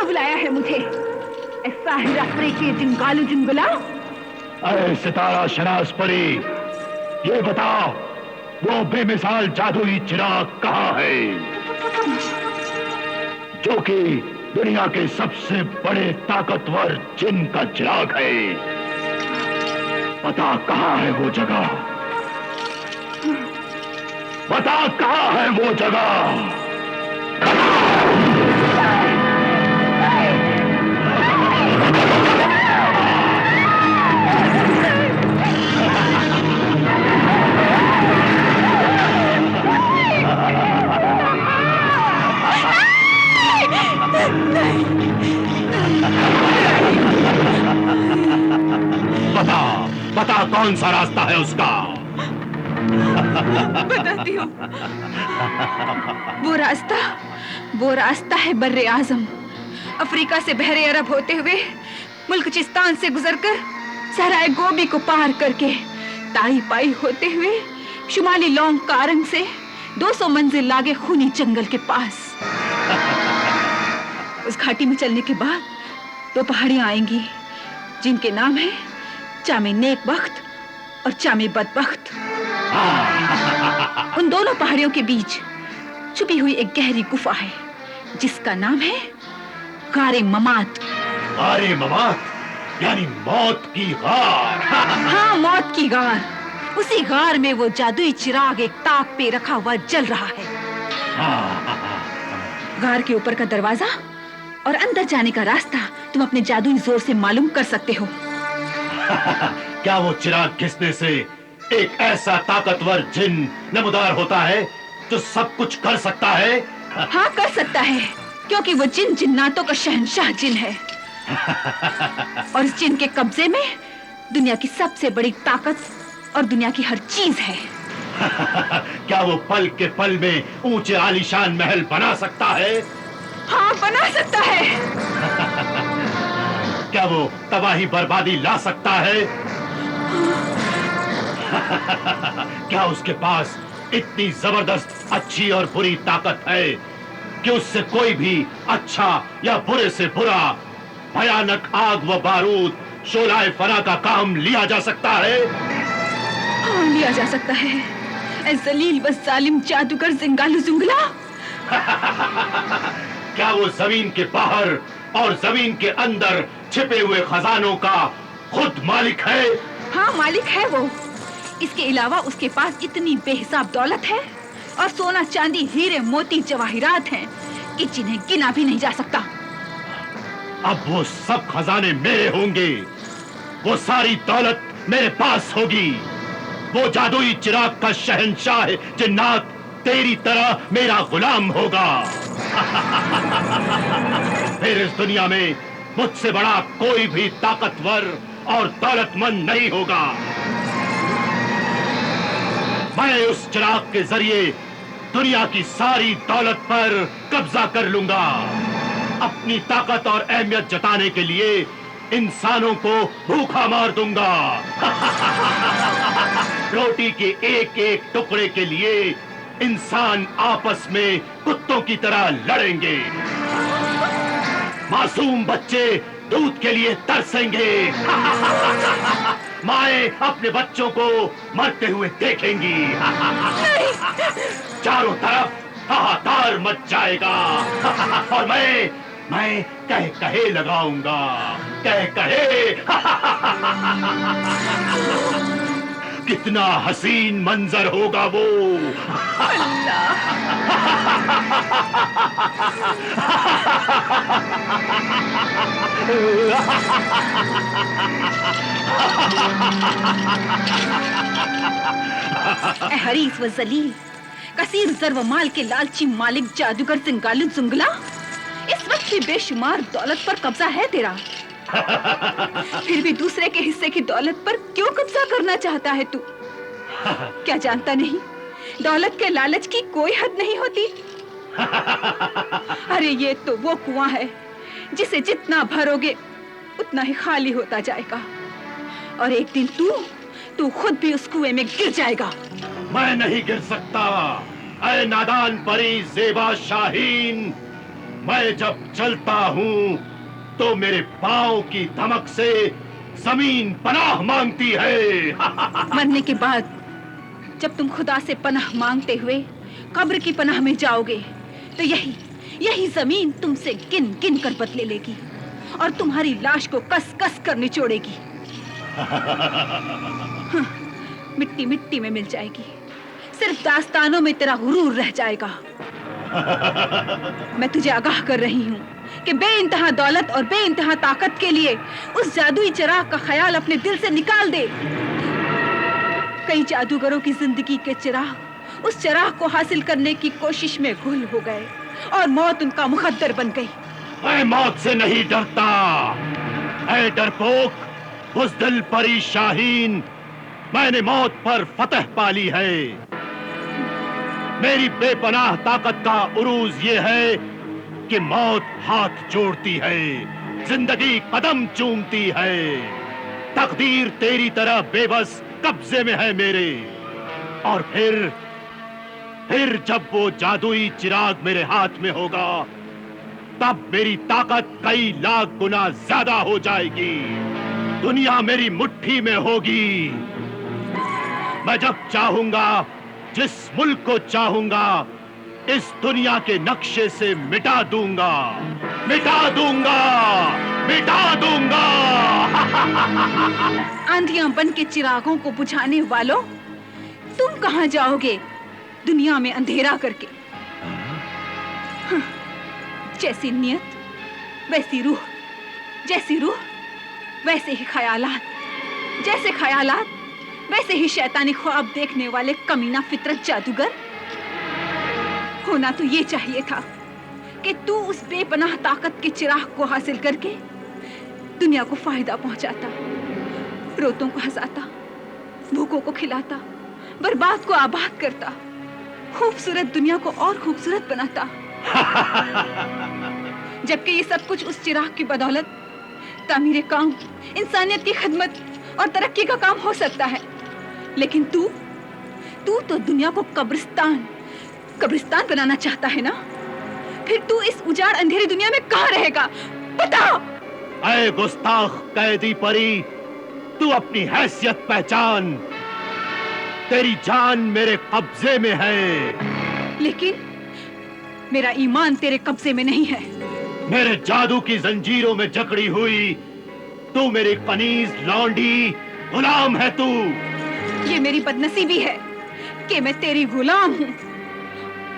क्यों बुलाया है मुझे? साहिर अफ्रीकी जिंगालू जिंगुला। अरे सितारा शनास परी, ये बता वो बेमिसाल जादुई चिराग कहाँ है जो कि दुनिया के सबसे बड़े ताकतवर जिन का चिराग है? बता कहाँ है वो जगह, बता कहाँ है वो जगह। बता बता कौन सा रास्ता है उसका? बताती हूँ। वो रास्ता है बर्रे आजम, अफ्रीका से बहरे अरब होते हुए मुल्क चिस्तान से गुजरकर सहराए गोबी को पार करके ताई पाई होते हुए शुमाली लौंग कारंग से 200 मंजिल लागे खूनी जंगल के पास। उस घाटी में चलने के बाद 2 पहाड़ियां आएंगी जिनके नाम है चामे नेक बख्त और चामे बदबख्त। उन दोनों पहाड़ियों के बीच छुपी हुई एक गहरी गुफा है जिसका नाम है गारे ममात। गारे ममात यानी मौत की गार। हाँ, मौत की गार। उसी गार में वो जादुई चिराग एक ताक पे रखा हुआ जल रहा है। गार के ऊपर का दरवाजा और अंदर जाने का रास्ता तुम अपने जादुई जोर से मालूम कर सकते हो। क्या वो चिराग घिसने से एक ऐसा ताकतवर जिन नमूदार होता है जो सब कुछ कर सकता है? हाँ, कर सकता है, क्योंकि वो जिन जिन्नातों का शहंशाह जिन है। और इस जिन के कब्जे में दुनिया की सबसे बड़ी ताकत और दुनिया की हर चीज है। क्या वो पल के पल में ऊंचे आलीशान महल बना सकता है? हाँ, बना सकता है। क्या वो तबाही बर्बादी ला सकता है? क्या उसके पास इतनी जबरदस्त अच्छी और बुरी ताकत है कि उससे कोई भी अच्छा या बुरे से बुरा भयानक आग व बारूद शोलाए फना का काम लिया जा सकता है? हाँ, लिया जा सकता है। ऐ जलील व जालिम जादूगर जिंगालू जुंगला। क्या वो जमीन के बाहर और जमीन के अंदर छिपे हुए खजानों का खुद मालिक है? हाँ, मालिक है वो। इसके अलावा उसके पास इतनी बेहिसाब दौलत है और सोना चांदी हीरे मोती जवाहिरात हैं कि जिन्हें गिना भी नहीं जा सकता। अब वो सब खजाने मेरे होंगे, वो सारी दौलत मेरे पास होगी। वो जादुई चिराग का शहंशाह जिन्नात तेरी तरह मेरा गुलाम होगा। फिर इस दुनिया में मुझसे बड़ा कोई भी ताकतवर और दौलतमंद नहीं होगा। मैं उस चिराग के जरिए दुनिया की सारी दौलत पर कब्जा कर लूंगा। अपनी ताकत और अहमियत जताने के लिए इंसानों को भूखा मार दूंगा। रोटी के एक एक टुकड़े के लिए इंसान आपस में कुत्तों की तरह लड़ेंगे। मासूम बच्चे दूध के लिए तरसेंगे। माएं अपने बच्चों को मरते हुए देखेंगी। चारों तरफ हाहाकार मच जाएगा। और मैं कह कहे लगाऊंगा, कह कहे। कितना हसीन मंजर होगा वो। हरीस व जलील, कसीर जर व माल के लालची मालिक जादूगर जिंगालू जुंगला, इस वक्त भी बेशुमार दौलत पर कब्जा है तेरा। फिर भी दूसरे के हिस्से की दौलत पर क्यों कब्जा करना चाहता है तू? क्या जानता नहीं, दौलत के लालच की कोई हद नहीं होती। अरे ये तो वो कुआं है जिसे जितना भरोगे उतना ही खाली होता जाएगा, और एक दिन तू खुद भी उस कुएं में गिर जाएगा। मैं नहीं गिर सकता। ऐ नादान परी ज़ेबा शाहीन, मैं जब चलता हूँ तो मेरे पाँव की धमक से जमीन पनाह मांगती है। मरने के बाद जब तुम खुदा से पनाह मांगते हुए कब्र की पनाह में जाओगे तो यही जमीन तुमसे गिन गिन कर बदले लेगी और तुम्हारी लाश को कस कस कर निचोड़ेगी। हाँ, मिट्टी मिट्टी में मिल जाएगी। सिर्फ दास्तानों में तेरा गुरूर रह जाएगा। मैं तुझे आगाह कर रही हूँ कि बेइंतहा दौलत और बेइंतहा ताकत के लिए उस जादुई चिराग का ख्याल अपने दिल से निकाल दे। कई जादूगरों की जिंदगी के चिराग उस चिराग को हासिल करने की कोशिश में गुल हो गए और मौत उनका मुकद्दर बन गई। मैं मौत से नहीं डरता। ऐ डरपोक, बुज़दिल परी शाहीन, मैंने मौत पर फतह पा ली है। मेरी बेपनाह ताकत का उरूज ये है कि मौत हाथ जोड़ती है, जिंदगी कदम चूमती है। तकदीर तेरी तरह बेबस कब्जे में है मेरे। और फिर जब वो जादुई चिराग मेरे हाथ में होगा तब मेरी ताकत कई लाख गुना ज्यादा हो जाएगी। दुनिया मेरी मुट्ठी में होगी। मैं जब चाहूंगा, जिस मुल्क को चाहूंगा, इस दुनिया के नक्शे से मिटा दूंगा, मिटा दूंगा, मिटा दूंगा। आंधियां बन के चिरागों को बुझाने वालों, तुम कहां जाओगे दुनिया में अंधेरा करके? हाँ, जैसी नियत वैसी रूह, जैसी रूह वैसे ही ख्यालात, जैसे ख्यालात वैसे ही शैतानी ख्वाब देखने वाले कमीना फितरत जादूगर। होना तो ये चाहिए था कि तू उस बेपनाह ताकत के चिराग को हासिल करके दुनिया को फायदा पहुंचाता, रोतों को हंसाता, भूखों को खिलाता, बर्बाद को आबाद करता, खूबसूरत दुनिया को और खूबसूरत बनाता। जबकि ये सब कुछ उस चिराग की बदौलत तामीरे काम, इंसानियत की खिदमत और तरक्की का काम हो सकता है। लेकिन तू तो दुनिया को कब्रिस्तान बनाना चाहता है ना? फिर तू इस उजाड़ अंधेरी दुनिया में कहाँ रहेगा? बता। ऐ गुस्ताख कैदी परी, तू अपनी हैसियत पहचान। तेरी जान मेरे कब्जे में है। लेकिन मेरा ईमान तेरे कब्जे में नहीं है। मेरे जादू की जंजीरों में जकड़ी हुई तू मेरी कनीज लौंडी गुलाम है तू। ये मेरी बदनसीबी है कि मैं तेरी गुलाम हूँ,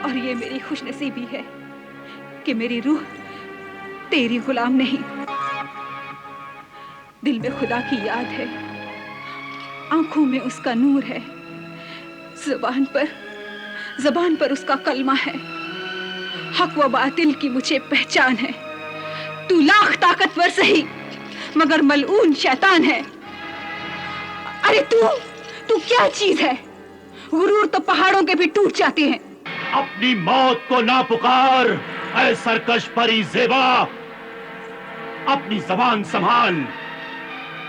और ये मेरी खुशनसीबी है कि मेरी रूह तेरी गुलाम नहीं। दिल में खुदा की याद है, आंखों में उसका नूर है, ज़बान पर उसका कलमा है। हक व बातिल की मुझे पहचान है। तू लाख ताकतवर सही मगर मलऊन शैतान है। अरे तू क्या चीज है? गुरूर तो पहाड़ों के भी टूट जाते हैं। अपनी मौत को ना पुकार ऐ सरकश परी ज़ेबा। अपनी जबान संभाल।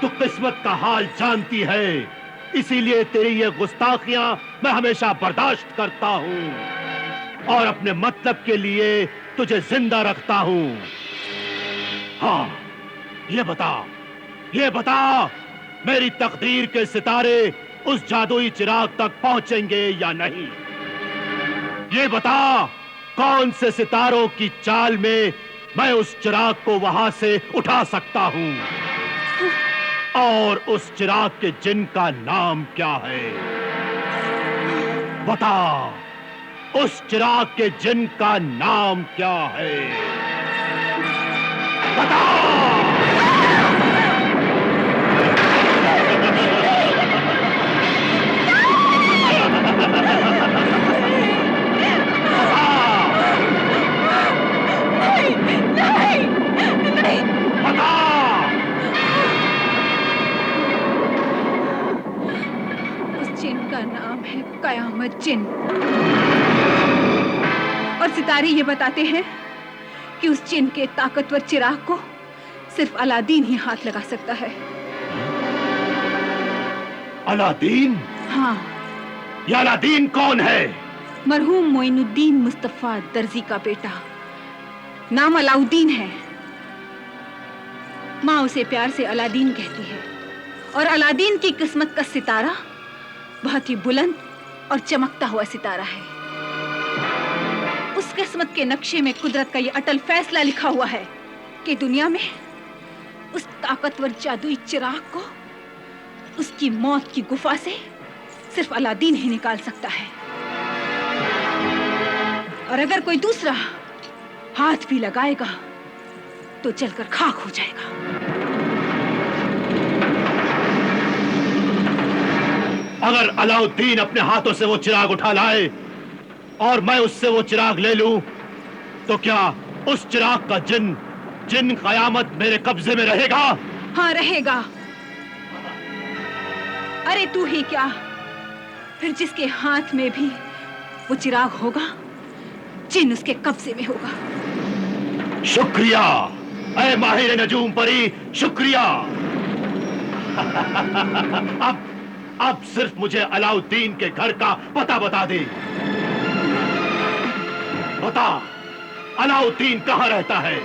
तू किस्मत का हाल जानती है, इसीलिए तेरी ये गुस्ताखियां मैं हमेशा बर्दाश्त करता हूं और अपने मतलब के लिए तुझे जिंदा रखता हूं। हाँ, ये बता मेरी तकदीर के सितारे उस जादुई चिराग तक पहुंचेंगे या नहीं? ये बता कौन से सितारों की चाल में मैं उस चिराग को वहां से उठा सकता हूं, और उस चिराग के जिन का नाम क्या है? बता, उस चिराग के जिन का नाम क्या है? बता। कयामत जिन। और सितारे ये बताते हैं कि उस जिन के ताकतवर चिराग को सिर्फ अलादीन ही हाथ लगा सकता है। अलादीन? हाँ। ये अलादीन कौन है? मरहूम मोइनुद्दीन मुस्तफा दर्जी का बेटा। नाम अलाउद्दीन है। माँ उसे प्यार से अलादीन कहती है और अलादीन की किस्मत का सितारा बहुत ही बुलंद और चमकता हुआ सितारा है। उस किस्मत के नक्शे में कुदरत का ये अटल फैसला लिखा हुआ है कि दुनिया में उस ताकतवर जादुई चिराग को उसकी मौत की गुफा से सिर्फ अलादीन ही निकाल सकता है, और अगर कोई दूसरा हाथ भी लगाएगा तो जलकर खाक हो जाएगा। अगर अलाउद्दीन अपने हाथों से वो चिराग उठा लाए और मैं उससे वो चिराग ले लूं, तो क्या उस चिराग का जिन कयामत मेरे कब्जे में रहेगा? हाँ, रहेगा। अरे तू ही क्या, फिर जिसके हाथ में भी वो चिराग होगा, जिन उसके कब्जे में होगा। शुक्रिया ऐ माहिर नजूम परी, शुक्रिया। अब सिर्फ मुझे अलाउद्दीन के घर का पता बता दे। बता, अलाउद्दीन कहां रहता है?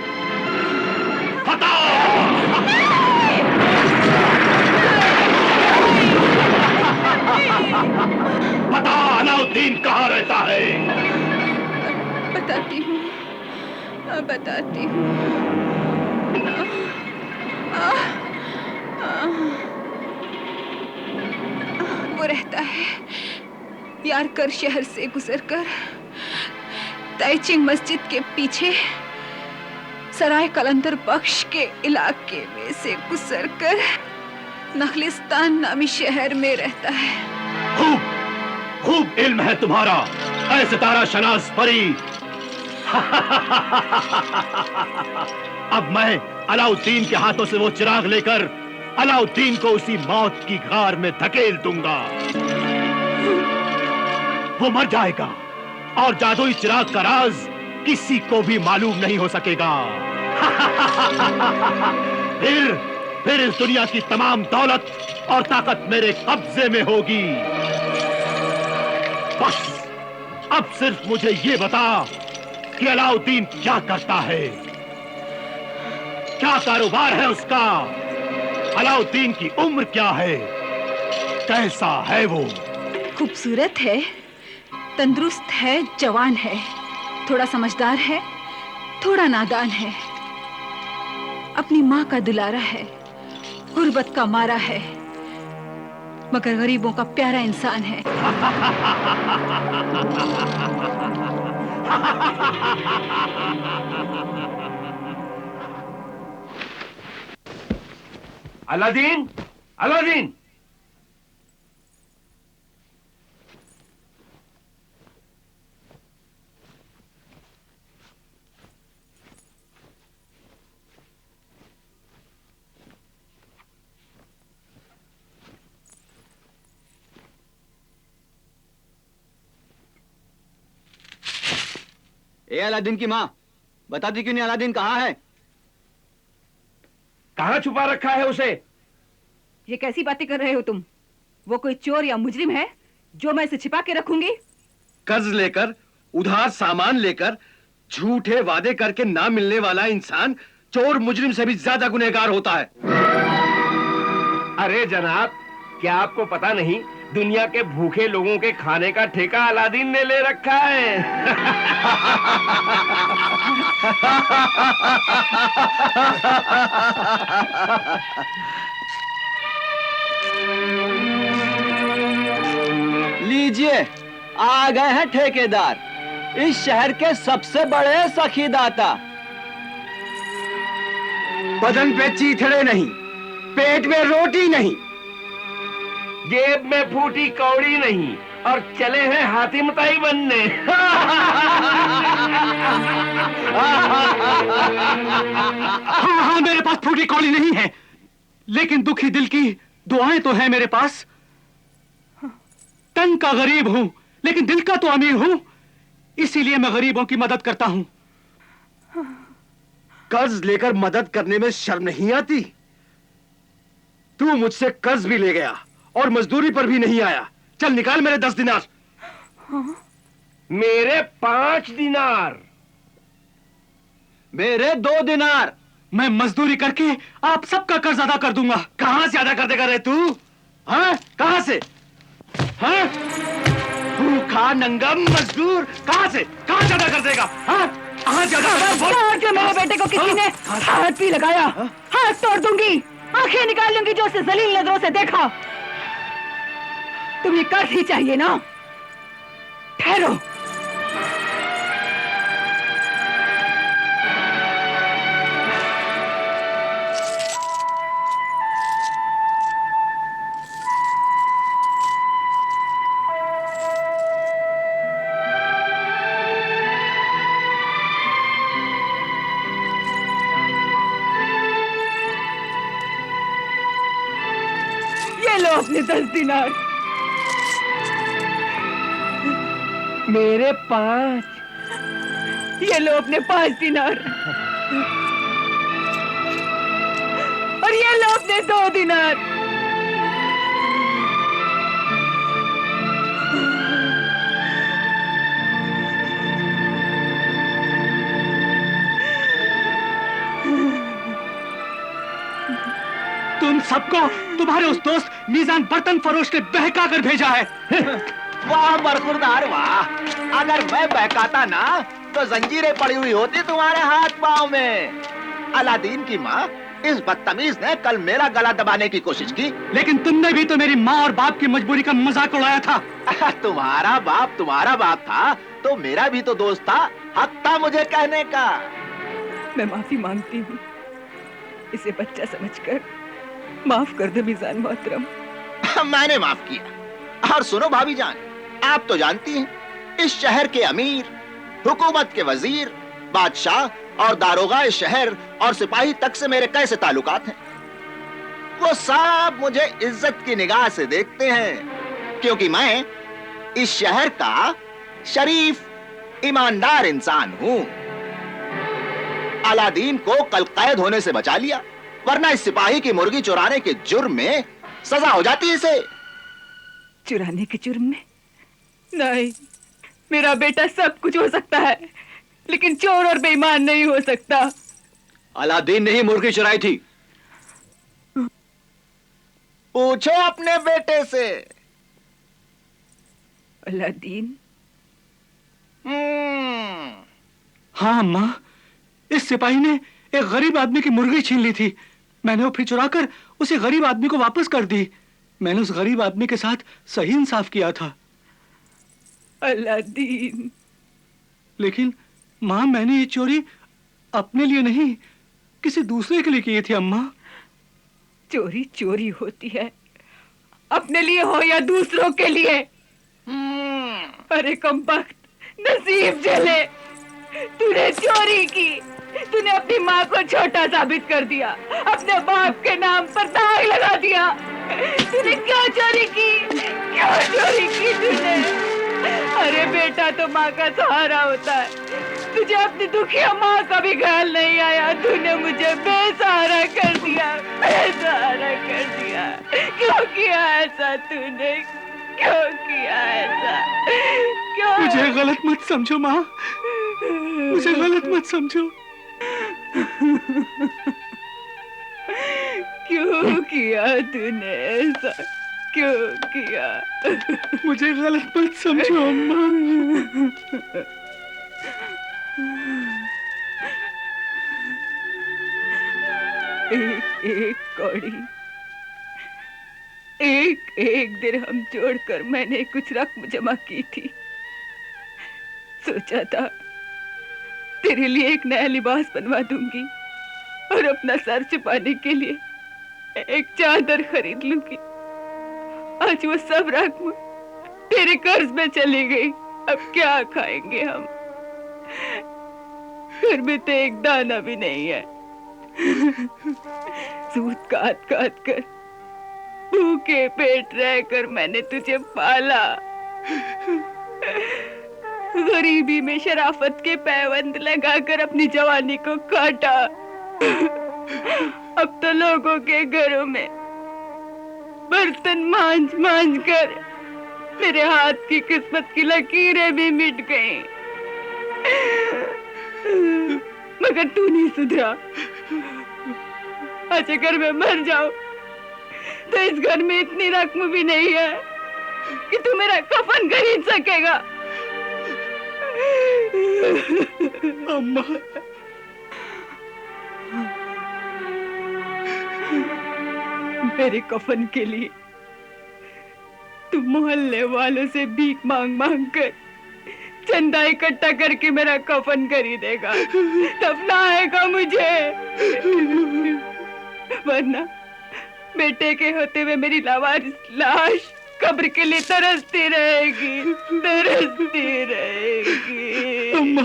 बता। बता, अलाउद्दीन कहां रहता है? बताती हूँ, बताती हूँ। वो रहता है यारकर शहर से गुजरकर ताइचिंग मस्जिद के पीछे सराय कलंदर बख्श के इलाके में से गुजरकर नखलिस्तान नामी शहर में रहता है। खूब इल्म है तुम्हारा ऐ सितारा शनास परी। अब मैं अलाउद्दीन के हाथों से वो चिराग लेकर अलाउद्दीन को उसी मौत की गार में धकेल दूंगा। वो मर जाएगा और जादुई चिराग का राज किसी को भी मालूम नहीं हो सकेगा। फिर इस दुनिया की तमाम दौलत और ताकत मेरे कब्जे में होगी। बस अब सिर्फ मुझे ये बता कि अलाउद्दीन क्या करता है, क्या कारोबार है उसका, अलाउद्दीन की उम्र क्या है, कैसा है वो? खूबसूरत है, तंदुरुस्त है, जवान है, थोड़ा समझदार है, थोड़ा नादान है, अपनी माँ का दुलारा है, गुर्बत का मारा है, मगर गरीबों का प्यारा इंसान है। Aladdin, Aladdin! ए अलादीन की माँ, बताती क्यों नहीं अलादीन कहाँ है? कहाँ छुपा रखा है उसे? ये कैसी बातें कर रहे हो तुम? वो कोई चोर या मुजरिम है जो मैं इसे छिपा के रखूंगी? कर्ज लेकर, उधार सामान लेकर, झूठे वादे करके ना मिलने वाला इंसान चोर मुजरिम से भी ज्यादा गुनहगार होता है। अरे जनाब, क्या आपको पता नहीं, दुनिया के भूखे लोगों के खाने का ठेका अलादीन ने ले रखा है। लीजिए, आ गए हैं ठेकेदार, इस शहर के सबसे बड़े सखीदाता। बदन पे चीथड़े नहीं, पेट में रोटी नहीं, जेब में फूटी कौड़ी नहीं, और चले हैं हाथी मताई बनने। हाँ, मेरे पास फूटी कौड़ी नहीं है, लेकिन दुखी दिल की दुआएं तो है मेरे पास। तन का गरीब हूं, लेकिन दिल का तो अमीर हूं, इसीलिए मैं गरीबों की मदद करता हूं। कर्ज लेकर मदद करने में शर्म नहीं आती? तू मुझसे कर्ज भी ले गया और मजदूरी पर भी नहीं आया। चल निकाल मेरे 10 दिनार। मेरे 5 दिनार। मेरे 2 दिनार। मैं मजदूरी करके आप सबका कर्ज अदा कर दूंगा। कहां से अदा कर देगा रे तू? हाँ, कहां से? हाँ, भूखा नंगा मजदूर कहां से अदा कर देगा? हाँ, कहां से अदा कर देगा? मेरे बेटे को किसी ने हाथ भी लगाया, हाथ तोड़ दूंगी, आंखें निकाल लूंगी जो उसे जलील नजरों से देखा। तुम्हें कर्ज ही चाहिए ना? ठहरो। ये लो अपने 10 दिनार। मेरे 5। ये लो अपने 5 दिनार। और ये लो अपने 2 दिनार। तुम सबको तुम्हारे उस दोस्त मीजान बर्तन फरोश ने बहका कर भेजा है। वाह बरखुरदार वाह, अगर मैं बहकाता ना तो जंजीरें पड़ी हुई होती तुम्हारे हाथ पांव में। अलादीन की माँ, इस बदतमीज ने कल मेरा गला दबाने की कोशिश की। लेकिन तुमने भी तो मेरी माँ और बाप की मजबूरी का मजाक उड़ाया था। तुम्हारा बाप था तो मेरा भी तो दोस्त था, हक था मुझे कहने का। मैं माफी मांगती हूँ, इसे बच्चा समझकर माफ कर दो मीजान मोहतरम। मैंने माफ किया। और सुनो भाभी जान, आप तो जानती हैं, इस शहर के अमीर, हुकूमत के वजीर, बादशाह और दारोगा इस शहर और सिपाही तक से मेरे कैसे ताल्लुकात हैं। वो सब मुझे इज्जत की निगाह से देखते हैं, क्योंकि मैं इस शहर का शरीफ, ईमानदार इंसान हूं। अलादीन को कल कैद होने से बचा लिया, वरना इस सिपाही की मुर्गी चुराने के जुर्म में सजा हो जाती है इसे। चुराने के जुर्म में? नहीं, मेरा बेटा सब कुछ हो सकता है, लेकिन चोर और बेईमान नहीं हो सकता। अलादीन ने ही मुर्गी चुराई थी। पूछो अपने बेटे से। अलादीन? हाँ अम्मा, इस सिपाही ने एक गरीब आदमी की मुर्गी छीन ली थी। मैंने वो फिर चुराकर उसे गरीब आदमी को वापस कर दी। मैंने उस गरीब आदमी के साथ सही इंसाफ किया था। अलादीन। लेकिन माँ, मैंने ये चोरी अपने लिए नहीं, किसी दूसरे के लिए की थी अम्मा। चोरी चोरी होती है, अपने लिए हो या दूसरों के लिए। अरे कमबख्त, नसीब जले, तूने चोरी की। तूने अपनी माँ को छोटा साबित कर दिया, अपने बाप के नाम पर दाग लगा दिया। तूने क्यों चोरी की? क्यों चोरी की तूने? अरे बेटा तो माँ का सहारा होता है, तुझे अपनी दुखिया माँ का भी ख्याल नहीं आया। तूने मुझे बेसहारा कर दिया, बेसहारा कर दिया। क्यों किया ऐसा तूने? क्यों किया ऐसा? क्यों? मुझे गलत मत समझो माँ, मुझे गलत मत समझो। क्यों किया तूने ऐसा? क्यों किया? मुझे गलत मत समझो अम्मा। एक एक कौड़ी, एक एक दिरहम जोड़कर मैंने कुछ रकम जमा की थी। सोचा था तेरे लिए एक नया लिबास बनवा दूंगी और अपना सर छुपाने के लिए एक चादर खरीद लूंगी। आज वो सब रकम तेरे कर्ज में चली गई। अब क्या खाएंगे हम? घर में तो एक दाना भी नहीं है। सूत काट काट कर, भूखे पेट रहकर मैंने तुझे पाला। गरीबी में शराफत के पैबंद लगाकर अपनी जवानी को काटा। अब तो लोगों के घरों में बर्तन मांझ मांझ कर मेरे हाथ की किस्मत की लकीरें भी मिट गईं। मगर तू नहीं सुधरा। आज अगर मैं मर जाऊं तो इस घर में इतनी रकम भी नहीं है कि तू मेरा कफन खरीद सकेगा। अम्मा, मेरे कफन के लिए तू मोहल्ले वालों से भीख मांग मांग कर चंदा इकट्ठा करके मेरा कफन खरीदेगा, दफनाएगा मुझे, वरना बेटे के होते हुए मेरी लावारिस लाश कब्र के लिए तरसती रहेगी, तरसती रहेगी। अम्मा,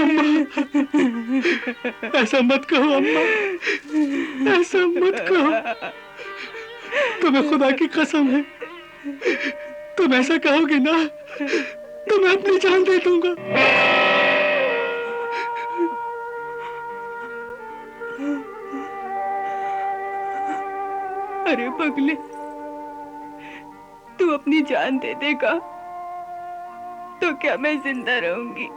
अम्मा, ऐसा मत कहो अम्मा, ऐसा मत कहो। तुम्हें खुदा की कसम है, तुम ऐसा कहोगे ना तो मैं अपनी जान दे दूंगा। अरे पगले, तू अपनी जान दे देगा तो क्या मैं जिंदा रहूंगी?